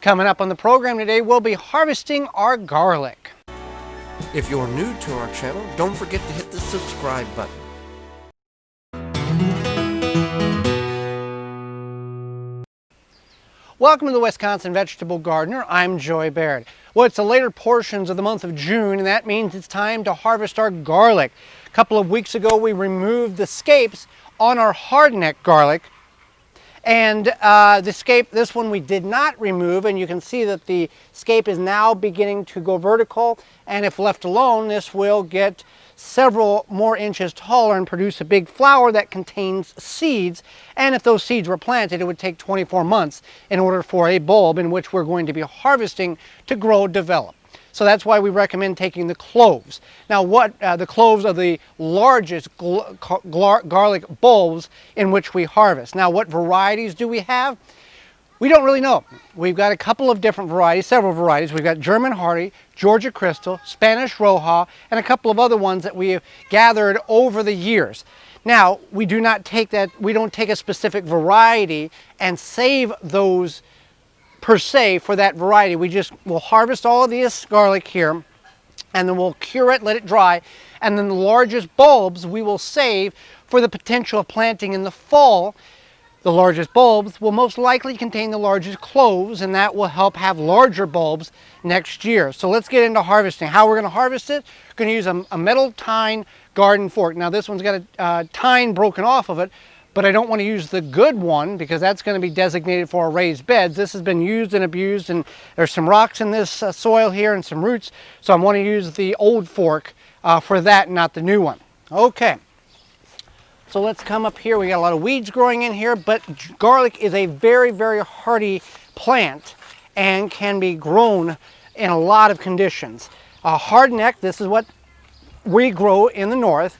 Coming up on the program today, we'll be harvesting our garlic. If you're new to our channel, don't forget to hit the subscribe button. Welcome to the Wisconsin Vegetable Gardener. I'm Joy Baird. Well, it's the later portions of the month of June, and that means it's time to harvest our garlic. A couple of weeks ago, we removed the scapes on our hardneck garlic. And this one we did not remove, and you can see that the scape is now beginning to go vertical, and if left alone, this will get several more inches taller and produce a big flower that contains seeds. And if those seeds were planted, it would take 24 months in order for a bulb in which we're going to be harvesting to grow, develop. So that's why we recommend taking the cloves. Now the cloves are the largest garlic bulbs in which we harvest. Now what varieties do we have? We don't really know. We've got a couple of different varieties, several varieties. We've got German Hardy, Georgia Crystal, Spanish Roja, and a couple of other ones that we have gathered over the years. Now, we don't take a specific variety and save those per se for that variety. We'll harvest all of this garlic here, and then we'll cure it, let it dry, and then the largest bulbs we will save for the potential of planting in the fall. The largest bulbs will most likely contain the largest cloves, and that will help have larger bulbs next year. So let's get into harvesting. How we're going to harvest it? We're going to use a metal tine garden fork. Now this one's got a tine broken off of it, but I don't want to use the good one because that's going to be designated for our raised beds. This has been used and abused, and there's some rocks in this soil here and some roots, so I'm going to use the old fork for that, not the new one. Okay. So let's come up here. We got a lot of weeds growing in here, but garlic is a very, very hardy plant and can be grown in a lot of conditions. Hardneck, this is what we grow in the north.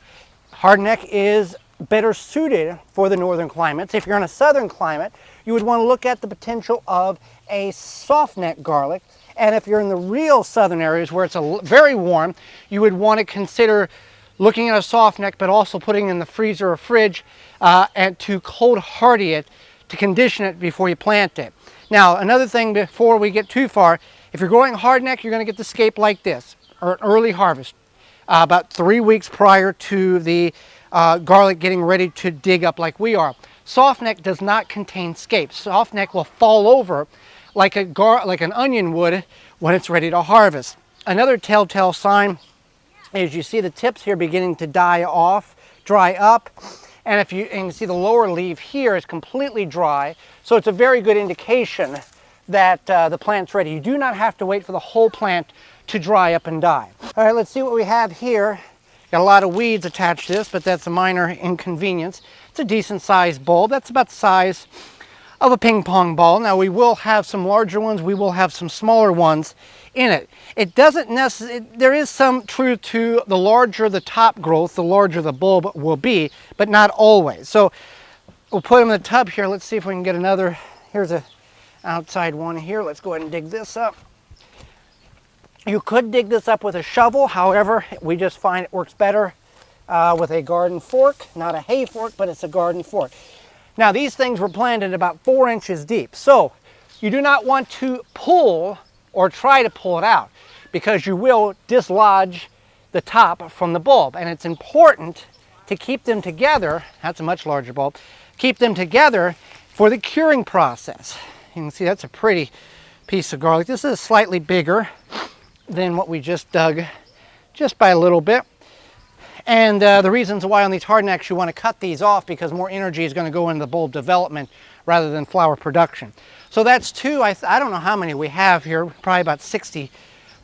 Hardneck is better suited for the northern climates. If you're in a southern climate, you would want to look at the potential of a softneck garlic. And if you're in the real southern areas where it's very warm, you would want to consider looking at a soft neck, but also putting in the freezer or fridge and to cold hardy it, to condition it before you plant it. Now, another thing before we get too far, if you're growing hardneck, you're going to get the scape like this, or an early harvest, about 3 weeks prior to the garlic getting ready to dig up like we are. Softneck does not contain scape. Softneck will fall over like an onion would when it's ready to harvest. Another telltale sign is you see the tips here beginning to dry up, and you can see the lower leaf here is completely dry, so it's a very good indication that the plant's ready. You do not have to wait for the whole plant to dry up and die. All right, let's see what we have here. Got a lot of weeds attached to this, but that's a minor inconvenience. It's a decent sized bulb. That's about the size of a ping pong ball. Now we will have some larger ones, we will have some smaller ones in it. It doesn't necessarily, there is some truth to the larger the top growth, the larger the bulb will be, but not always. So we'll put them in the tub here. Let's see if we can get another. Here's a outside one here. Let's go ahead and dig this up. You could dig this up with a shovel. However, we just find it works better with a garden fork, not a hay fork, but it's a garden fork. Now these things were planted about 4 inches deep. So you do not want to pull or try to pull it out because you will dislodge the top from the bulb. And it's important to keep them together. That's a much larger bulb. Keep them together for the curing process. You can see that's a pretty piece of garlic. This is slightly bigger than what we just dug, just by a little bit. And the reasons why on these hardnecks you want to cut these off, because more energy is going to go into the bulb development rather than flower production. So that's two. I don't know how many we have here, probably about 60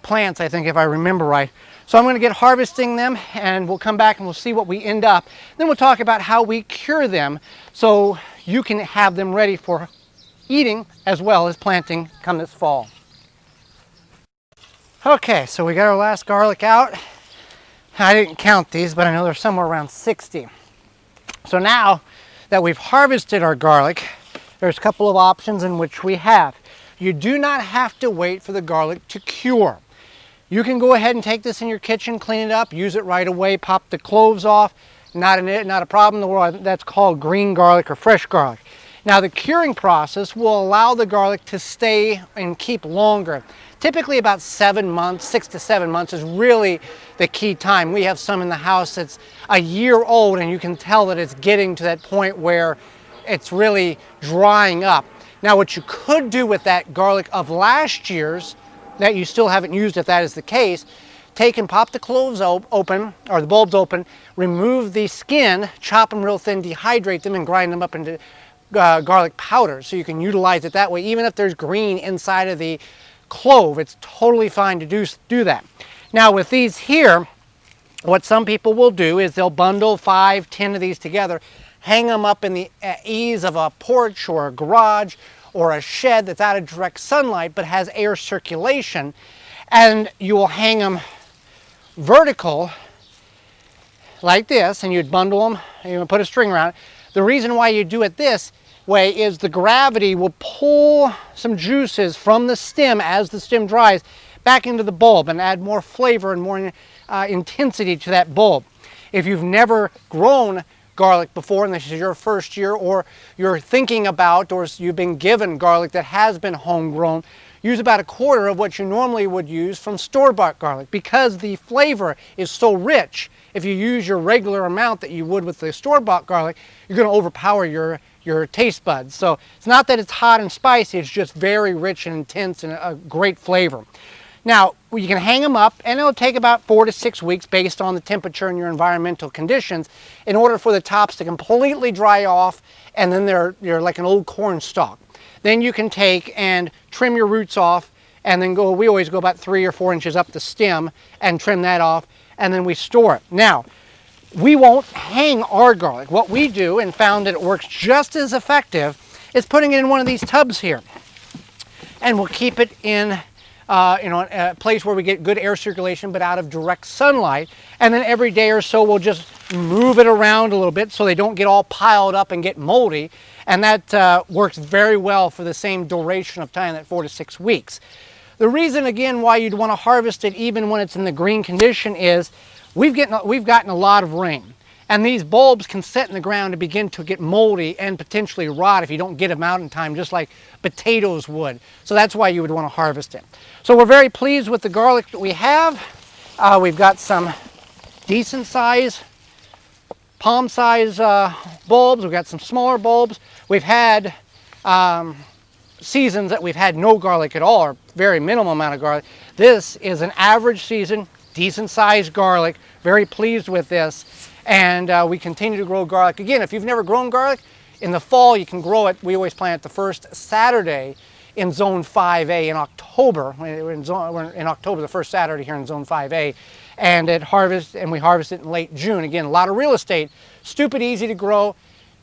plants, I think, if I remember right. So I'm going to get harvesting them, and we'll come back and we'll see what we end up. Then we'll talk about how we cure them so you can have them ready for eating as well as planting come this fall. Okay, so we got our last garlic out. I didn't count these, but I know they're somewhere around 60. So now that we've harvested our garlic, there's a couple of options in which we have. You do not have to wait for the garlic to cure. You can go ahead and take this in your kitchen, clean it up, use it right away, pop the cloves off. Not a problem in the world. That's called green garlic or fresh garlic. Now the curing process will allow the garlic to stay and keep longer. Typically about 7 months, 6 to 7 months is really the key time. We have some in the house that's a year old and you can tell that it's getting to that point where it's really drying up. Now what you could do with that garlic of last year's that you still haven't used, if that is the case, take and pop the cloves open, or the bulbs open, remove the skin, chop them real thin, dehydrate them, and grind them up into garlic powder. So you can utilize it that way. Even if there's green inside of the clove, it's totally fine to do that. Now with these here, what some people will do is they'll bundle 5, 10 of these together, hang them up in the eaves of a porch or a garage or a shed that's out of direct sunlight but has air circulation, and you will hang them vertical like this, and you'd bundle them and you would put a string around it. The reason why you do it this way is the gravity will pull some juices from the stem as the stem dries back into the bulb and add more flavor and more intensity to that bulb. If you've never grown garlic before and this is your first year, or you're thinking about, or you've been given garlic that has been homegrown, use about 1/4 of what you normally would use from store-bought garlic, because the flavor is so rich. If you use your regular amount that you would with the store-bought garlic, you're going to overpower your taste buds. So it's not that it's hot and spicy, it's just very rich and intense and a great flavor. Now, you can hang them up, and it'll take about 4 to 6 weeks based on the temperature and your environmental conditions in order for the tops to completely dry off, and then they're like an old corn stalk. Then you can take and trim your roots off, and then we always go about 3 or 4 inches up the stem and trim that off, and then we store it. Now, we won't hang our garlic. What we do, and found that it works just as effective, is putting it in one of these tubs here. And we'll keep it in a place where we get good air circulation but out of direct sunlight, and then every day or so we'll just move it around a little bit so they don't get all piled up and get moldy, and that works very well for the same duration of time, that 4 to 6 weeks. The reason again why you'd want to harvest it even when it's in the green condition is we've gotten a lot of rain. And these bulbs can sit in the ground and begin to get moldy and potentially rot if you don't get them out in time, just like potatoes would. So that's why you would want to harvest it. So we're very pleased with the garlic that we have. We've got some decent size, palm size bulbs. We've got some smaller bulbs. We've had seasons that we've had no garlic at all, or very minimal amount of garlic. This is an average season, decent sized garlic. Very pleased with this. And we continue to grow garlic. Again, if you've never grown garlic, in the fall you can grow it. We always plant the first Saturday in Zone 5A in October. We're in October, the first Saturday here in Zone 5A. And we harvest it in late June. Again, a lot of real estate, stupid easy to grow,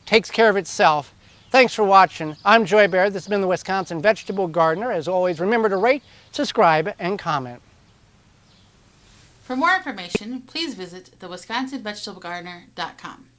takes care of itself. Thanks for watching. I'm Joy Baird. This has been the Wisconsin Vegetable Gardener. As always, remember to rate, subscribe, and comment. For more information, please visit thewisconsinvegetablegardener.com.